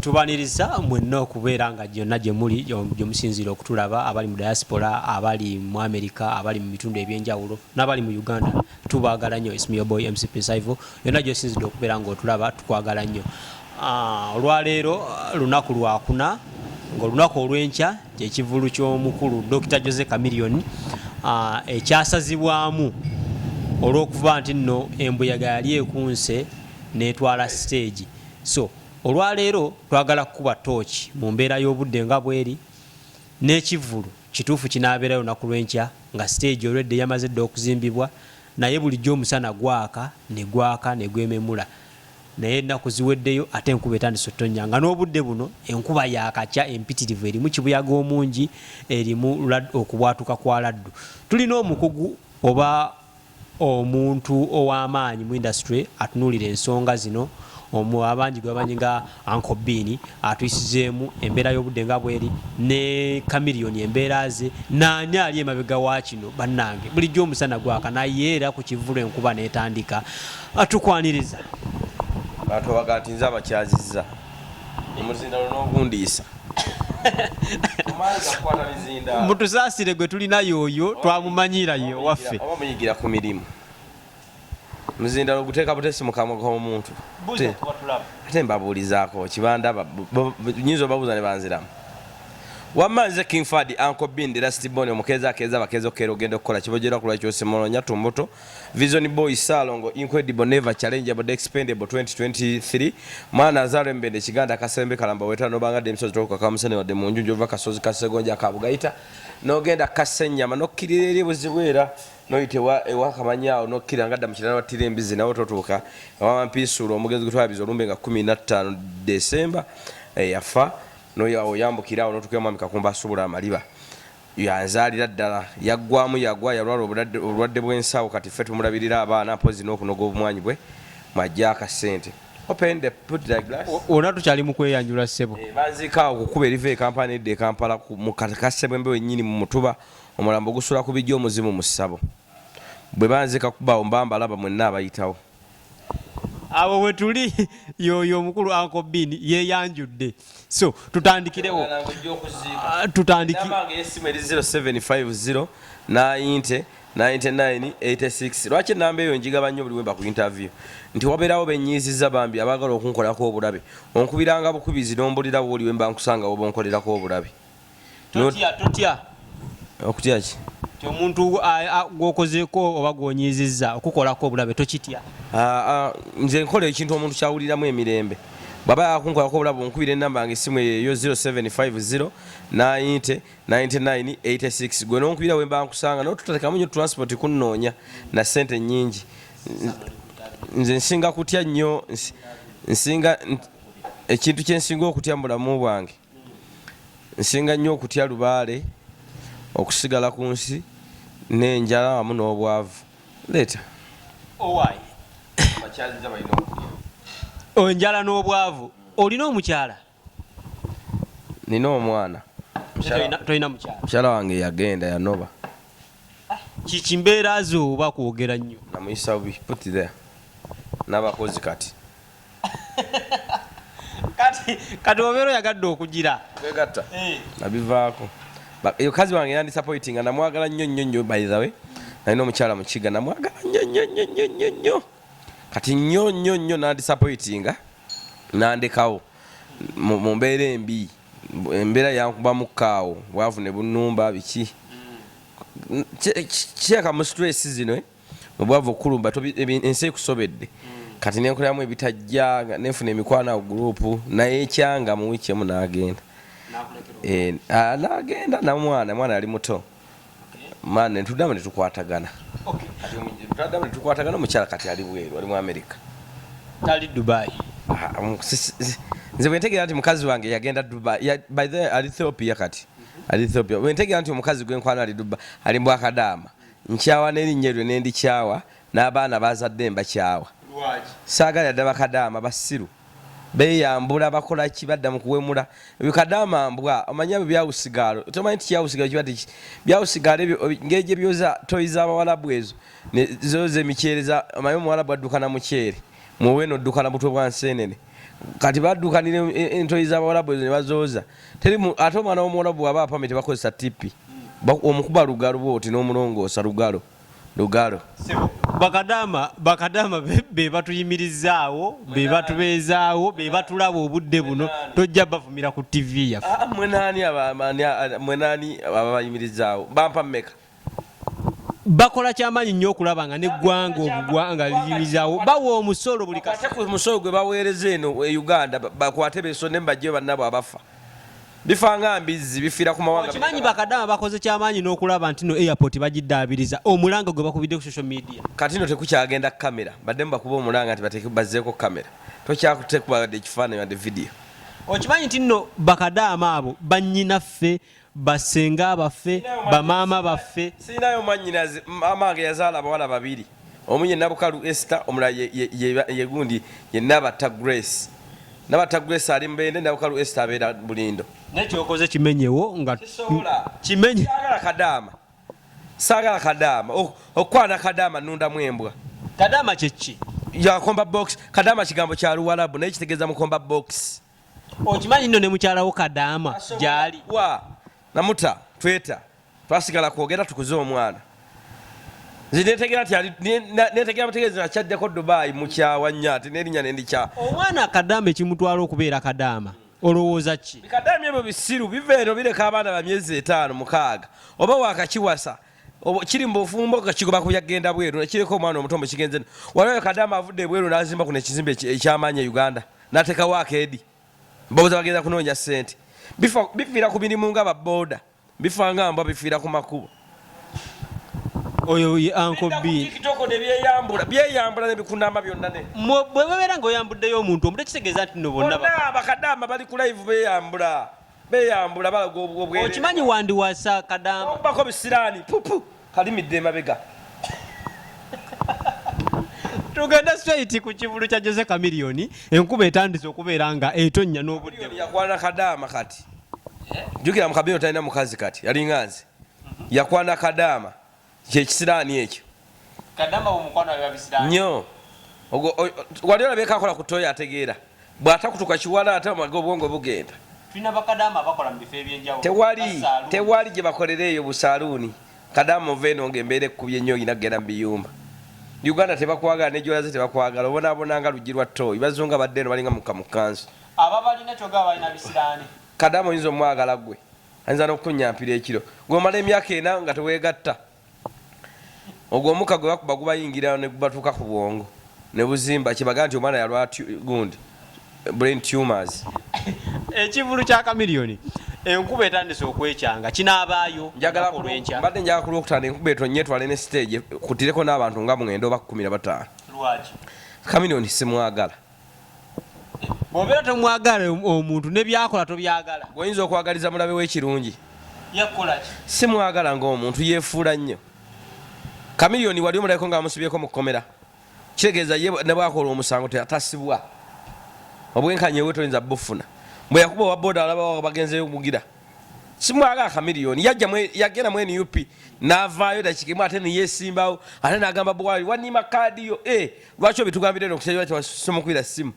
Tubaniriza mwenna okubeera nga gyonna gye muli gye musinziira okutulaba abali mu diaspora abali mu America abali mu bitundu ebyenjawulo n'abali mu Uganda tubaagala nnyo. It's me your boy MC Pesaivo yonna gye osinzidde okubeera ng'otulaba tukwagala nnyo. Olwaleero lunaku lwakuna ng'olunaku olw'enkya kyekivulu ky'omukulu Dr. Jose Chameleon ekyasazibwamu olw'okuva nti nno embuyaga yali ekunse n'etwala stage. So olwaleero twagala kukuba tooki mu mbeera y'obudde nga bweri n'ekivulu kituufu kinaabeerayo olunaku lw'enkya nga stage olwedde yamaze dda okuzimbibwa naye bulijjo omusana gwaka ne gwememula naye ennaku ziweddeyo ate enkuba etandise otonnya nga n'obudde buno enkuba yaakakya empitirivu erimu kibuyaga omungi erimu okubwatuka kwa laddu. Tulina omukugu oba omuntu ow'amaanyi mu industry atunuulira ensonga zino abangi gwabanyi nga Uncle Bini atuyisizeemu embeera y'obudde nga bweri ne Chameleon embeera ze n'ani ali emabega wa kino bannange bulijjo omusana gwaka naye era ku kivulu enkuba n'etandika atukwaniriza bantu bagati nze abakyazizza omuzindalo n'ogundiisa mutusaasire gwe tulina yoyo twamumanyira ye waffe oba munyigira ku mirimu muzindalo guteeka butesi mu kamwa k'omuntu ate mbabuulizaako kibanda nyinza obabuuza ne banziramu wamma nze King Fadi Uncle Bini Rusty Boni omukeza akeza abakeeza okera ogenda okukola kibojera kulwa kyose Molonya Tumbuto Vision Boy Salongo Incredible Never Challengeable Expendable 2023 mwana azalo mbende kiganda kasembe kalamba wetano banga demso toka kamusene wa demunju ova kasozi kasegonja kabugaita nogenda kasenyama nokkirire buzibwera noyitewa ewakamanyao nokkirangada mukirana watire embizi nawo totuuka wampisuro omugezi gutwabizo lumbe nga 15 December yafa no oyambukirawo notukema mikakumba asubula amaliba yanzalira ddala yaggwamu yagwa yalwala obulwadde bw'ensawo kati ffe tumulabirira abaana mpozi n'okunoga obumwanyi bwe majja akasente open the put the glass ona tukyali mu kweyanjula ssebo banzika okukuba erive kampani edde Kampala mu kasebwe mbe wennyini mu mutuba omulambo gusula ku bijjo omuzimu mu ssabo bwe banzika kuba mbamba laba mwenna abayitawo abo wetuli yoyo omukulu Uncle Bini yeyanjudde. So tutandikirewo namange yesimu eri 0750 90 99 86 lwaki namba eyo njigaba nnyo buli wemba ku interview nti wabeerawo benyiiziza bambi abaagala okunkolako obulabe onkubiranga bukubizi n'ombulira bwoli wemba nkusanga woba onkolerako obulabe totya okutya ki omuntu gwokozeeko oba gwonyiizizza okukolako obulabe tokitya nze nkola ekintu omuntu kyawuliramu emirembe baba yakunkolako obulabe onkubira ennamba yange essimu eyo 0750 90 99 86 gwe nonkubira wemba nkusanga notutateekamu nnyo transport kunnoonya na ssente nnyingi nze nsinga kutya nnyo nsinga ekintu kyensinga okutya mu bulamu bwange nsinga nnyo okutya lubaale okusigala ku nsi n'enjala wamu n'obwavu leeta enjala n'obwavu olina omukyala nina omwana tolina mukyala mukyala wange yagenda yanoba kiki mbeera zo oba kwogera nnyo namuyisa bubi put there n'abakozi kati kati obeera oyagadde okugira twegatta nabivaako kazi wange yandisappointinga namwagala nnyo by the way nalina omukyala mukiga namwagala nnyo kati nnyo nandisappointinga nandekawo mu mbeera embi embeera yankuba mukaawo bwavu ne bunumba biki kyeka mu stress zino obwavu okulumba ensi ekusobedde kati nenkolamu ebitajja nenfuna emikwano awo gurupu naye ekyanga mu wiiki emu n'agenda n'agenda namwana ali muto mwana netuddamu netukwatagana omukyala kati ali bweru ali mu America tali Dubai nze bwentegeera nti mukazi wange yagenda Dubai by the ali Ethiopia kati ali Ethiopia bwentegeera nti omukazi gwenkwano ali Dubai ali Bwakadaama nkyawa n'erinnya lyo nendikyawa n'abaana bazadde mbakyawa saagala ddala Bakadaama basiru beyambula bakola kibadda mu kuwemula bikadaama mbwa amanya byawusigalo tomanyi nti kyawusigalo kibadde byawusigalo ngeje byoza toyiza abawalabu ezo zoze mikyereza amayo muwalabu addukana mukyere muwe n'oddukana butwe bwa nsenene kati baddukanira entoyi z'abawalabu ezo ne bazooza ate omwana w'omuwalabu aba apamete bakozesa tipi omukuba lugalo bwoti n'omulongoosa lugalo bakadama be batuyimirizaawo be batubeezaawo be batulaba obudde buno tojja bavumira ku tv yaffe. mwenaani ababayimirizaawo bampa mmeka bakola kyamaanyi nnyo okulaba nga neggwanga liyimirizaawo bawa omusolo buli ku musolo gwe baweereza eno e Uganda bakwate beesonde mbajje bannabo abafa bifa nga mbizzi bifiira ku mawanga. Okimanyi bakadama bakoze kyamaanyi n'okulaba nti no airport bagiddaabiriza omulanga gwe bakubidde ku social media. Kati no tekukyagenda kamera badde bakuba omulanga nti bazzeeko kamera tokyakutekubagadde ekifaananyi wadde video. Okimanyi nti nno bakadama abo bannyinaffe basenga baffe bamaama baffe. Siinayo mwannyinaze amange yazaala abawala babiri omu ye Nabukalu Esther omulala ye gundi ye Nabata Grace. Nabata Grace ali Mbende Nabukalu Esther abeera Bulindo. Nekyokoze kimenyewo nga kimenye saagala kadama okwana kadama nundamu embwa. Kadama kyeki ya combat box kadama kigambo kya Luwalabu naye kitegeeza mu combat box. Okimanyi nno ne mukyalawo kadama gyali namuta tweta twasigala kwogera tukuze omwana netegera mutegeeza akyaddeko Dubai mukyawa nnyo ate n'erinnya nendikya omwana kadama ekimutwala okubeera kadama olowooza ki? Kadama ebyo bisiru biva eno bireka abaana ba myezi 5-6 oba wakakiwasa kiri mu bufumbo kakigoba kubyagenda bweru nekireko omwana omuto mukigenze waliwo kadama avudde bweru n'azimba kuno ekizimbe ekyamaanyi e Uganda n'ateekawo akeedi babuza bagenda kunoonya ssente bifiira ku mirimu nga baboda bifa nga mbwa bifiira ku makubo. Oyo ye Uncle B kitoko ne byeyambula ne bikunamba byonna ne bwe babeera ng'oyambuddeyo omuntu omuntu ekitegeeza nti no bonna bakadama bali ku live beyambula balaga obwere. Okimanyi wandiwasa kadama bako bisiraani pupu kalimidde emabega. Tugenda straight ku kivulu kya Jose Chameleon enkuba etandise okubeera nga etonnya n'obudde yakwana kadama kati jukira mu kabino talina mukazi kati yali nganze yakwana kadama kyekisiraani ekyo kadama omukwano wa bisiraani nnyo wali olabeka akola ku toyo ategeera bw'atakutuka kiwala ate amaga obwongo bugenda. tulina bakadama bakola mu bifo ebyenjawulo tewali gye bakolera eyo busaluuni kadama ova eno ng'embeera ekkubye ennyo olina kugenda mu biyumba. Uganda tebakwagala nejolaze tebakwagala obonaabona nga luggi lwa ttooyi bazunga badde eno balinga mukanzu ababalina kyoga balina bisiraani. Kadama oyinza omwagala gwe ayinza n'okukunyampira ekiro gw'omala emyaka 4 nga teweegatta ogwo omuka gwe bakuba gubayingira ne gubatuuka ku bwongo ne buzimba kyebaga nti omwana yalwa gundi brain tumors. Ekivulu kya Chameleon enkuba etandise okwekyanga kinaabaayo mbadde njagala ku Lwokutaano enkuba etonyetwale ne stage kutireko n'abantu nga 9 oba 15. Lwaki? Chameleon simwagala. Bw'obeera tomwagala omuntu ne byakola tobyagala. Oyinza okwagaliza mulabe w'ekirungi. Yakola ki? Simwagala ng'omuntu yeefuula nnyo. Chameleon wali omulabeko ng'amusibyeko mu kkomera. Kitegeeza ye ne bwakola omusango teyatasibwa. Obwenkanya we toyinza bufuna. Bwe yakuba wa boda alaba bagenzeyo mugira. Simwagala Chameleon yagenda mu NUP n'avaayo dakiika emu ate ne yeesimbawo ate n'agamba bwali wanima kaadi yo lwaki obitugambire eno okukyaliwa tewasomukwira ssimu.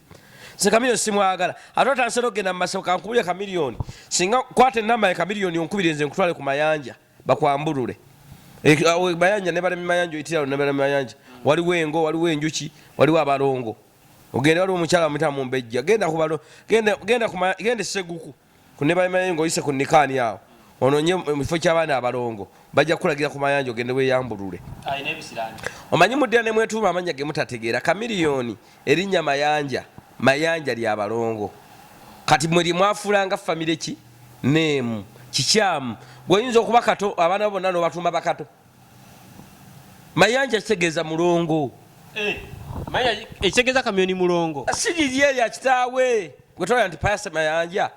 Chameleon simwagala ate otandise n'okugenda mu masabo kankubulire Chameleon singa kwata ennamba ya Chameleon onkubire nze nkutwale ku mayanja bakwambulule. Mayanja ne balemi mayanja oyitira ne balemi mayanja waliwo engo waliwo enjuki waliwo abalongo. Ogenda waliwo omukyala amuyita mu mbejja genda Seguku ku ne balemi mayanja oyise ku nikaani awo ononye mu kifo ky'abaana abalongo bajja kulagira ku mayanja ogende weeyambulule. Omanyi muddira ne mwetuuma amanya ge mutategeera Chameleon erinnya mayanja lya balongo kati mwe mwafuulanga famire ki neemu kikyamu gweoyinza okuba kato abaana bonna n'obatuma bakato. Mayanja kitegeeza mulongo ekitegeeza Chameleon mulongo siriri erya kitaawe gwe tolya nti payasa mayanja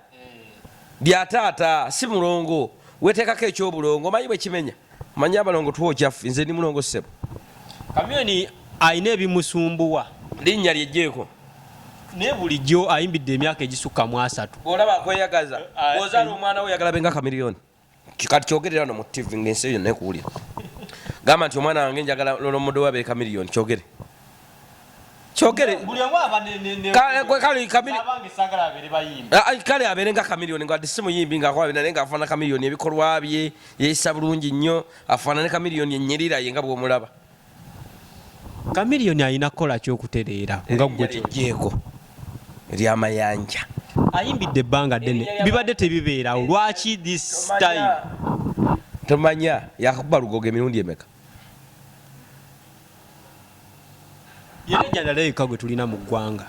lya taata si mulongo weteekako ekyobulongo omanyi bwe kimenya omanyi abalongo tuwa okyaffe nze ndi mulongo ssebo. Chameleon alina ebimusumbuwa linnya lyejjeeko naye bulijjo ayimbidde emyaka egisukka mu 3. Bw'olaba akweyagaza bw'ozaala omwana we oyagala benga Chameleon kati kyogerera no mu TV ng'ensi eyo nekuwulira gamba nti omwana wange njagala lolomodo wabe Chameleon kyogere kyogere buli omu aba ne kale abeere nga Chameleon nga si muyimbi ngaakwabina naye ngaafaana Chameleon ebikolwa bye yeeyisa bulungi nnyo afaana ne Chameleon ennyirira ye nga bw'omulaba. Chameleon alina kukola ky'okutereera nga gwe kijjeeko ery'amayanja ayimbidde ebbanga ddene bibadde tebibeerawo lwaki this time tomanya yakuba lugogo emirundi emeka yera ejjandaleka gwe tulina mu ggwanga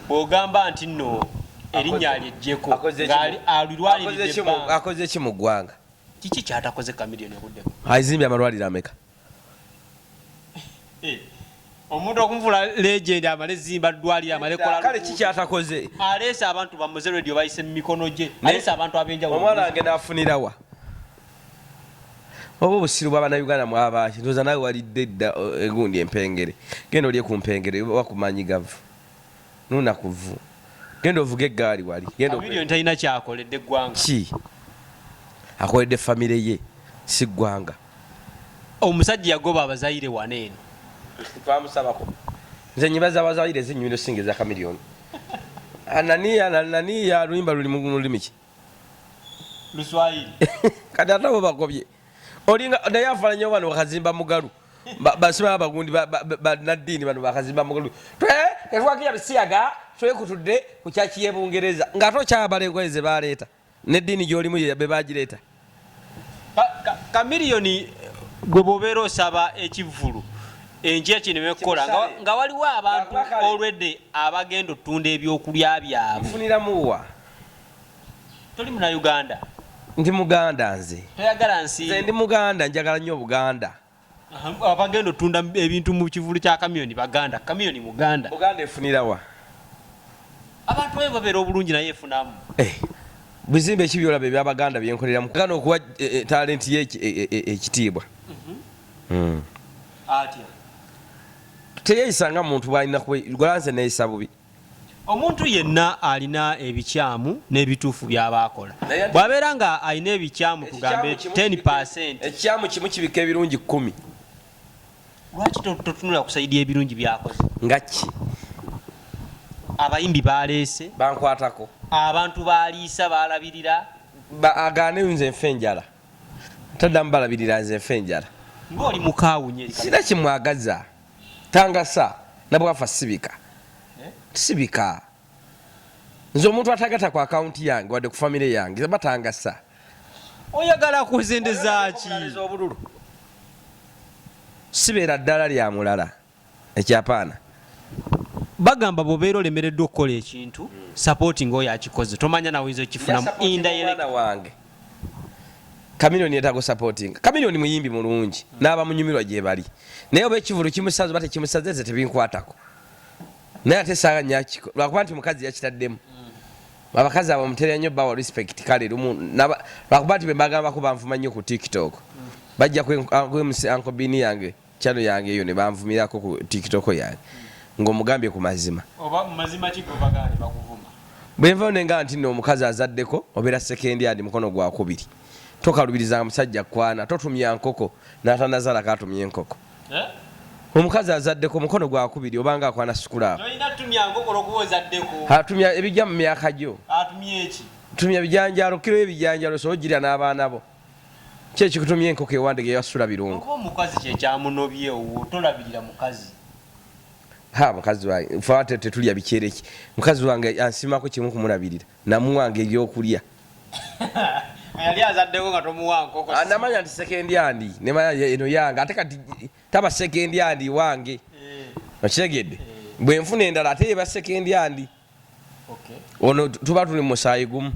bw'ogamba nti nno erinnya alyejjeko alirwaliridde ebbanga akoze ki mu ggwanga kiki kyatakoze Chameleon obuddeko azimbye amalwaliro ameka omuntu okumuvula legend amale zimba ddwaliro amale kola kale kikyatakoze aleese abantu bamuze radio bayise mu mikono gye aleese abantu abenjawulo omwana wange n'afunirawa oba obusiru bw'Abannayuganda mwabaki ndoza nawe walidde dda egundi empengere genda olye ku mpengere wakumanyi gavu nunakuvu genda ovuga eggaali wali Chameleon talina kyakoledde eggwanga ki akoledde famire ye si ggwanga omusajja yagoba abazaire waneeno twamusabako nze nyibaza abazaire ezennyumiro singa eza Chameleon ananiya luyimba luli mu lulimi ki Luswahili kati ate abo bagobye olinga naye afaananya wano bakazimba mugalu basima abagundi banaddiini bano bakazimba mugalu tetwakiya bisiyaga twekutudde ku kyaki y'e Bungereza ng'ate okyabala engoye ze baleeta n'eddiini gy'olimu be bagireeta. Chameleon gwe bw'obeera osaba ekivvulu enjira kino bekukola nga waliwo abantu olwedde abagenda ottunda ebyokulya byabwe nfuniramuwa toli Munnayuganda ndi Muganda nze toyagala nsi nze ndi Muganda njagala nnyo Buganda abagenda ottunda ebintu mu kivulu kya Chameleon baganda Chameleon Muganda Buganda efunirawa abantu bwe babeera obulungi naye efunamu bizimbe ekibyolaba ebyabaganda byenkolera muganda okuwa talenti ye ekitiibwa atya teyeyisanga muntu bwalina gwalanze neyisa bubi omuntu yenna alina ebikyamu n'ebituufu by'abaakola bw'abeera nga alina ebikyamu tugambe 10%. ekikyamu kimu kibika ebirungi 10. lwaki totunula kusaidia ebirungi byakoze nga ki abayimbi baleese bankwatako abantu baliisa balabirira agaane nze nfe enjala taddamu balabirira nze nfe enjala ng'oli mukaawunye sina kimwagaza tangasa nabwafa sibika sibika nze omuntu atagata ku akawunti yange wadde ku famire yange batangasa oyagala kuzendeza ki obululu sibeera ddala lya mulala ekyapaana bagamba bw'obeera olemereddwa okukola ekintu sapoti ng'oyo akikoze tomanya nawe oyinza okifunamu indirect wange Chameleon yetago supporting Chameleon muyimbi mulungi n'aba munyumirwa gye bali naye oba ekivulu kimusaze bate kimusaze tebinkwatako naye ate saaga nyakiko lwakuba nti mukazi yakitaddemu abakazi abo muterera nnyo bawa respect kale lumu lwakuba nti bembagamba ko banvuma nnyo ku TikTok bajja Uncle Bini yange channel yange eyo ne banvumirako ku TikTok yange ng'omugambye ku mazima oba mu mazima kiko bagane bakuvuma bwenva nenga nti no omukazi azaddeko obeera sekendi andi mukono gwa kubiri tokalubiriza musajja kwana totumya nkoko n'atanazala katumya enkoko omukazi azaddeko mukono gwa kubiri obanga akwana sukula toyina tumya nkoko lokuwozaddeko atumya ebijja mu myaka gyo atumya eki tumya bijanjalo kiro ebijanjalo so ojira n'abaana bo kye kikutumya enkoko ewande ge yasula birungu ko omukazi kye kyamunobye owo tolabirira mukazi mukazi wange fate tetulya bikyereki mukazi wange ansimako kimu kumulabirira namuwange ebyokulya yali azaddeko nga tomuwa nkoko namanya nti sekendi andi nemanya eno yange ate kati taba sekendi andi wange okitegedde bwe nfuna endala ate yeba sekendi andi ono tuba tuli musaayi gumu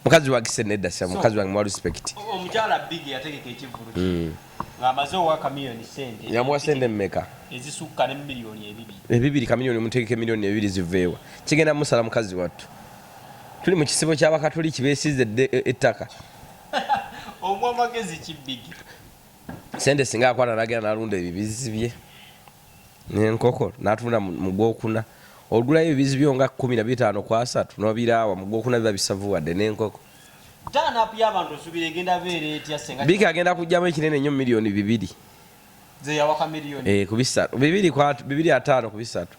mukazi wange senedda sa mukazi wange mwa respect omukyala big yategeka ekivulu ng'amaze owa Chameleon sente yamuwa sente mmeka ezisukka ne miliyoni ebibiri Chameleon mutegeke miliyoni 2 ziveewa kigenda musala mukazi wattu tuli mu kisibo ky'abakatoliki beesizedde ettaka omwa magezi kibigi sente singa akwata nagenda nalunda ebibizi bye n'enkoko n'atunda mu gwokuna ogulayo ebibizi byo nga 15 kwa 3 n'obiraawa mu gwokuna biba bisavuwadde n'enkoko tana pia abantu subire egenda beere etya senga biki agenda kujjamu ekinene nnyo miliyoni 2 ze yawa Chameleon ku bisatu 2 kwa 2 5 ku bisatu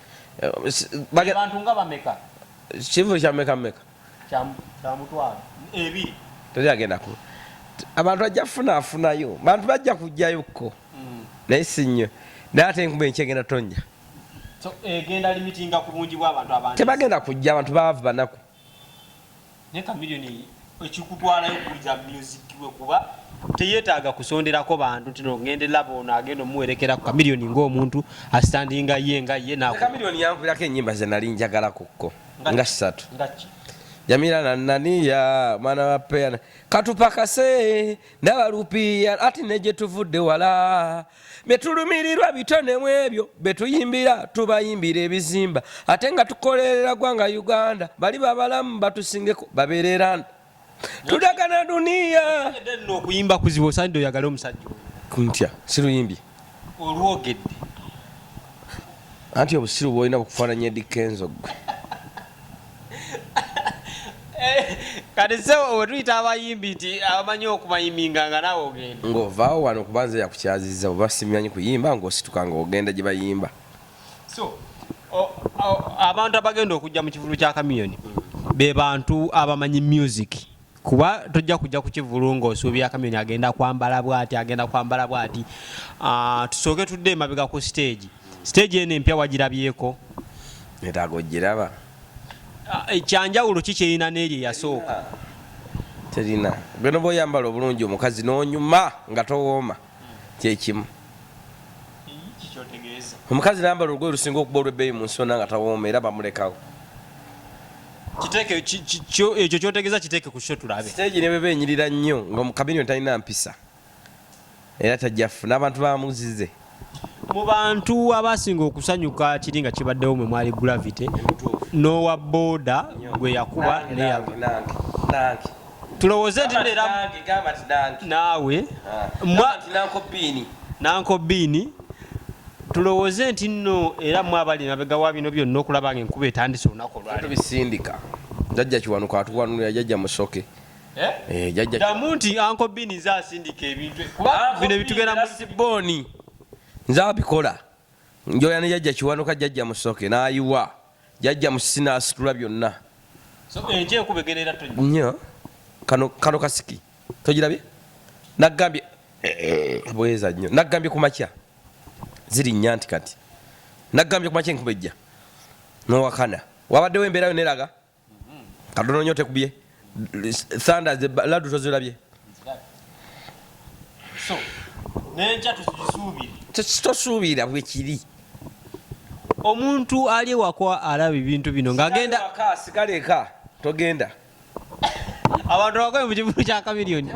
abantu nga bameka kivulu kya meka kya mutwalo ebiri teri agenda ku abantu bajja funafunayo bantu bajja kujjayokko naye si nnyo naye ate enkuba enkyegenda tonnya egenda limitinga ku bungi bw'abantu abangi tebagenda kujja abantu baavu banaku ne kamiliyoni ekikutwalayo okuliza music we kuba teyeetaaga kusonderako bantu tino ngenderera bono agenda omuwerekera ku kamiliyoni ng'omuntu asitandinga ye nga ye kamiliyoni yankubirako ennyimba ze nali njagalakokko nga 3 ngaki Jamila na naniya mwana wa pena katupakase n'abalupiya ati neje tuvudde wala betulumirirwa bitone mwebyo betuyimbira tubayimbira ebizimba ate nga tukolerera gwanga Uganda bali babalamu batusingeko baberera tudagana dunia nno okuyimba kuzibu osandi oyagala omusajja kuntya siruyimbi olwogedde anti obusiru bwolina bukufaananya edikenzo gwe kati se wetuyita abayimbi nti abamanyi okumayiminga nga nawe ogenda ng'ovaawo wano kubanza yakukyaziza oba simanyi kuyimba ng'osituka ng'ogenda gye bayimba so abantu abagenda okujja mu kivulu kya kamiliyoni be bantu abamanyi music kuba tojja kujja ku kivulu ng'osuubira kamiliyoni agenda kwambala bw'ati tusooke tudde emabega ku stage eno empya wagirabyeko netaaga ogiraba ekyanjawulo ki kyerina n'eri eyasooka terina bweno bw'oyambala obulungi omukazi n'onyuma nga towooma kyekimu omukazi nayambala olugoye lusinga okuba olw'ebbeeyi mu nsona nga tawooma era bamulekawo ekyo kyotegeeza kiteeke ku kyo tulabe siteegi ne bwe beenyirira nnyo ng'omukamiliyoni talina mpisa era tajjafu n'abantu bamuzize mu bantu abasinga okusanyuka kiri nga kibaddewo mwe mwali Gravity n'owa booda gwe yakuba tulowooze nti naawe nanko biini tulowooze nti nno era mwe abali mabega wa bino byonna okulaba nga enkuba etandise olunaku olwalebisindika jjajja kiwanuka atuwanulira jjajja musoke damu nti anko biini nze asindika ebintu kuba bino bitugenda musiboni nze abikola njoya ne jjajja kiwanuka jjajja musoke n'ayiwa jjajja musisi n'asitula byonna nnyo kano kasiki togirabye naggambye bweza nnyo naggambye ku makya ziri nnya nti kati naggambye ku makya enkuba ejja n'owakana wabaddewo embeera yo neraga katono nnyo tekubye thanda laddu tozirabye tosuubira bwekiri omuntu ali ewaka alaba ebintu bino ng'agenda sigaleka togenda abantu abakoye mu kivulu kya kamiliyoni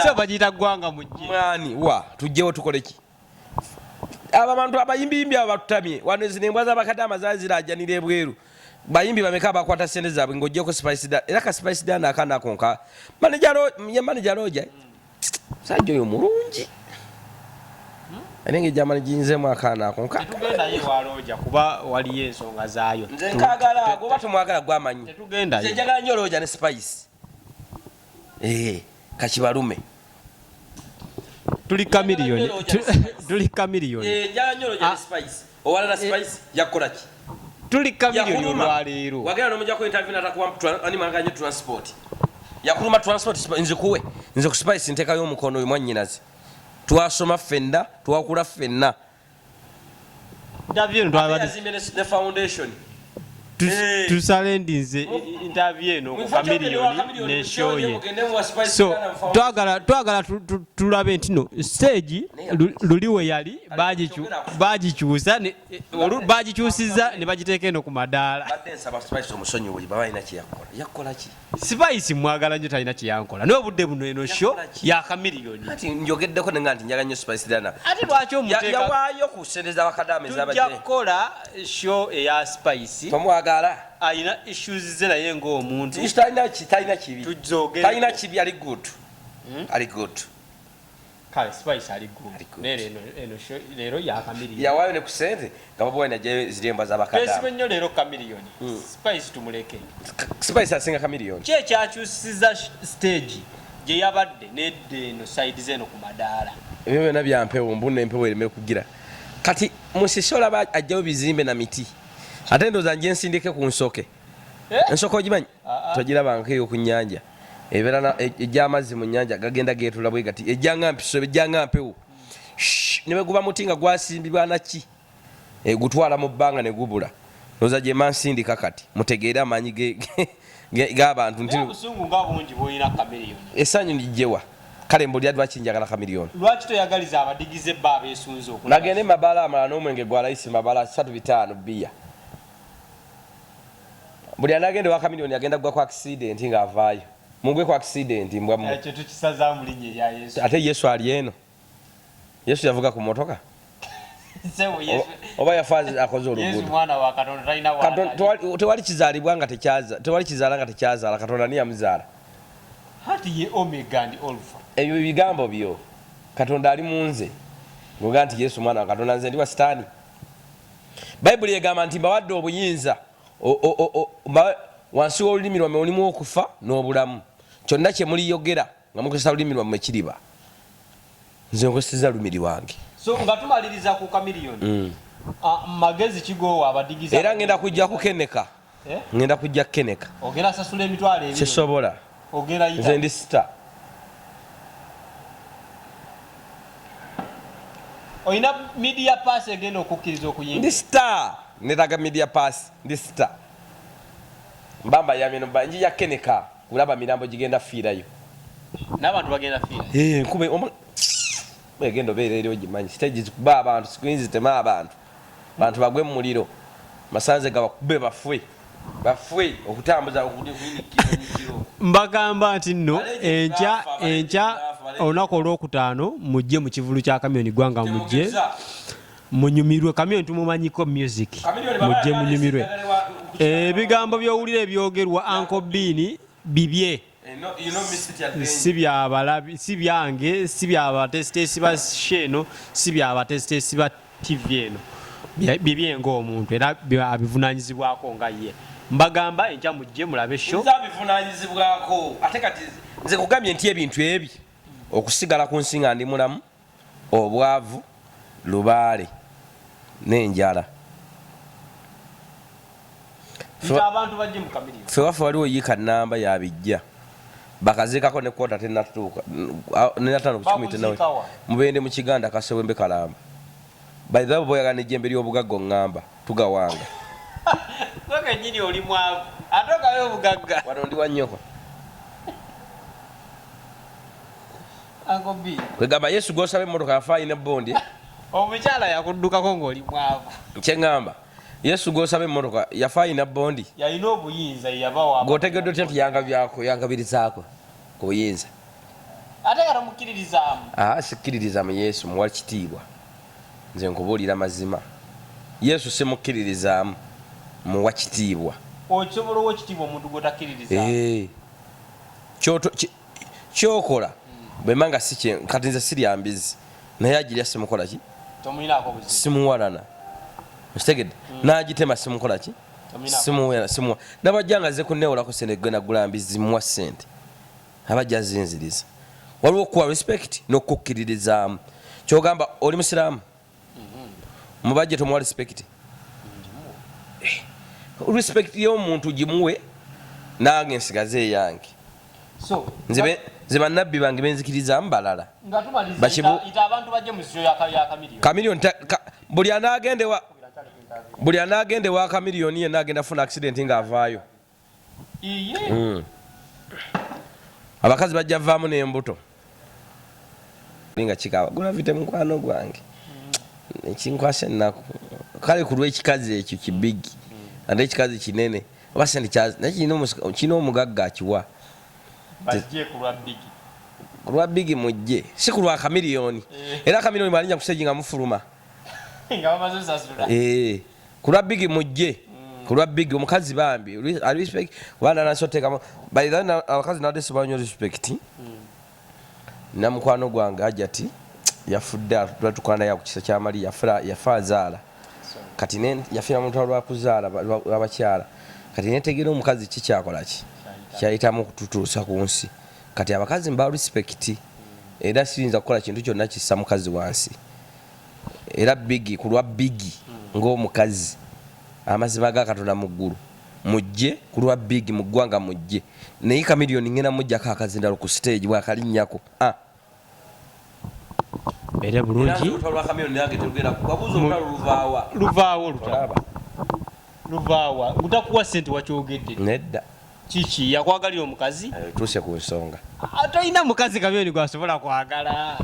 so bagiyita ggwanga mujje mwani wa tujjewo tukoleki abo abantu abayimbiyimbi abo batutamye wano zino embwa z'abakadde amazaali zirajjanira ebweru bayimbi bameka abakwata sente zaabwe ng'ojjeko spice da era ka spice da nakanakonka manager roja sajja oyo mulungi anenge jamani jinzemu akaana akonka tetugenda ye waloja kuba waliyo ensonga zaayo nze nkagala goba tumwagala gwamanyi tetugenda nze njagala nnyo roja ne spice kakibalume tuli kamiliyoni njagala nnyo roja ne spice owala na spice yakolaki tuli kamiliyoni olwaleero wagenda nomujja ku interview natakuwa animanganye transport yakuluma transport nzikuwe nze ku spice ntekayo omukono oyo mwannyinaze twasoma ffenna twakula ffenna ne foundation tusale ndinze interview eno ku kamiliyoni ne show ye so twagala tulabe nti no stage luli we yali bagikyusa bagikyusiza ne bagiteeka eno ku madaala Spice mwagala nnyo talina kyeyankola naye obudde buno eno show ya kamiliyoni njogeddeko nenga nti njaga nnyo Spice dana ate lwaki omuteeka yawaayo ku sente z'abakadde tujja kukola show eya Spice tomwagala alina issues ze naye ng'omuntu talina kibi talina kibi ali good ali good kale Spice ali good eno show leero ya kamiliyoni yawaayo ne ku sente nga babuwa najjayo ziremba z'abakadde twesibe nnyo leero kamiliyoni Spice tumuleke Spice asinga kamiliyoni ki ekyakyusiza stage gye yabadde nedde eno side zeno ku madaala ebyo byonna byampewo mbuna empewo ereme kugira kati musisi olaba ajjawo bizimbe na miti ate ndoza nje nsindike ku nsoke ensoko ogimanyi togirabanga eyo ku nnyanja ebeera egy'amazzi mu nnyanja gagenda geetula bwe gati ejjanga mpiso ejjanga mpewo ne bwe guba muti nga gwasimbibwa naki gutwala mu bbanga ne gubula ndoza gye mansindika kati mutegeere amaanyi g'abantu nti obusungu nga bungi bwolina Chameleon essanyu nijjewa kale mbuli lwaki njagala Chameleon lwaki toyagaliza abadigize bba abeesunze okulaba nagende mabala amala n'omwenge gwa layisi mabala 3-5 bbiya buli anagende wa Chameleon yagenda kugwa ku accident ng'avaayo mugwe ku accident mbwamu ekyo tukisaza mu linnya erya Yesu ate Yesu ali eno Yesu yavuga ku motoka oba yafaze akoze oluguudo mwana wa Katonda talina tewali kizaalibwa nga tekyaza tewali kizaala nga tekyazaala Katonda niye yamuzaala hati ye omega and alpha ebyo bigambo byo Katonda ali munze ngoga nti Yesu mwana wa Katonda nze ndi wa sitaani Bayibuli egamba nti mbawadde obuyinza wansi w'olulimi lwammwe mulimu okufa n'obulamu kyonna kye muliyogera nga mukozesa olulimi lwammwe kiriba nze nkozeseza lumiri wange so nga tumaliriza ku Chameleon magezi kigowa abadigiza era ngenda kujja kukeneka ngenda kujja kukeneka ogenda sasula emitwalo ebyo sisobola ogenda yita nze ndi star oyina media pass egenda okukkiriza okuyingira ndi star netaga media pass ndi star mbamba yamino banji ya keneka kulaba mirambo gigenda fiirayo n'abantu bagenda fiira nkube egendo beerero ogimanyi stages kuba abantu screens tema abantu bagwe mu muliro masanze gabakube bafwe okutambuza okudikiro mbagamba nti nno enkya olunaku olwokutaano mujje mu kivulu kya Chameleon Ggwanga mujje munyumirwe Chameleon tumumanyiko music mujje munyumirwe ebigambo byowulira ebyogerwa Uncle Bean bibye si byabalabi si byange si byabatesitesi ba sheno si byabatesitesi ba TV eno bibye ng'omuntu era abivunanyizibwako nga ye mbagamba enkya mujje mulabe show abivunanyizibwako ate kati nze kugambye nti ebintu ebi okusigala ku nsi nga ndi mulamu obwavu lubaale n'enjala abantu bajje mu Chameleon fe wafe waliwo yiika namba yabijja bakaziikako ne kwota tenatuuka nenatano kukimite nawe mubende mu Kiganda Kasewembe Kalamba baidhabo boyagana ejjembe ly'obugagga ngamba tugawanga kweke nyini oli mwavu atokayo obugagga wano ndi wannyoko Uncle Bean kwegamba Yesu gosaba emmotoka yafaayi ne bondi omukyala yakuddukako ng'oli mwavu kyeŋŋamba Yesu gosaba emmotoka yafaayi na bondi yalina obuyinza yabawa ng'otegedde otya nti yangabirizaako ku buyinza ate katamukkiririzaamu sikkiririza mu Yesu muwa kitiibwa nze nkubuulira mazima Yesu simukkiririzaamu muwa kitiibwa okisobola owa ekitiibwa omuntu gw'otakkiririzaamu kyokola bwemba nga kati nze sirya mbizi naye agirya simukola ki tomuyinaako buzibu simuwalana okitegedde n'agitema simukola ki simuwa nabajja nga ze kunneewolako sente gwe nagula mbizi muwa ssente abajja zinziriza waliwo okuwa respect n'okukkiririzaamu kyogamba oli musiraamu mubajje tomuwa respect respect y'omuntu gimuwe nange nsigaze eyange nze bannabbi bange benzikirizamu balala abantu bajje mu siro ya Chameleon buli anaagende wa Chameleon ye naagenda funa accident ng'avaayo abakazi bajja vaamu n'embuto nga kikawa gulavite mukwano gwange ekinkwasa ennaku kale ku lw'ekikazi ekyo kibigi ate ekikazi kinene oba sente kyazi naye kirina omugagga akiwa ku lwa bigi mujje si ku lwa Chameleon era Chameleon bwalinnya ku stage nga mufuluma ku lwa bigi mujje ku lwa bigi omukazi bambi respect wanda nasoteekamu abakazi nawadde sibanyo respect namukwano gwange ajja ti yafudde lwatukwanayo ku kisa kya mali yafa azaala kati yafiira muntu lwakuzaala lwabakyala kati netegera omukazi kikyakolaki kyayitamu okututuusa ku nsi kati abakazi mba respect era siyinza kukola kintu kyonna kissa mukazi wansi era bigi ku lwa bigi ng'omukazi amazima ga Katonda mu ggulu mujje ku lwa big mu ggwanga mujje naye Chameleon ngena mujja kakazindalo ku stage bwakalinnyako bere bulungi luvaawa utakuwa sente wakyogedde nedda kiki yakwagalira omukazi tuuse ku nsonga atolina mukazi Chameleon gwasobola kwagala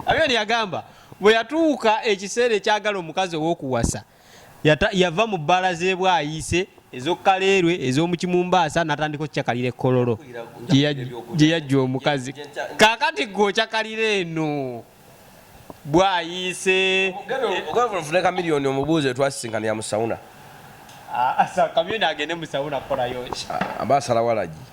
Chameleon yagamba bwe yatuuka ekiseera ekyagala omukazi ow'okuwasa yava mu bbala z'ebwayise ez'okukaleerwe ez'omukimumbaasa n'atandika okukyakalira ekkololo gye yajja omukazi kaakati gw'okyakalira eno bwayise nfune Chameleon omubuuze twasisinkanira mu sawuna Chameleon agende mu sawuna kukolayo ki aba asala walagi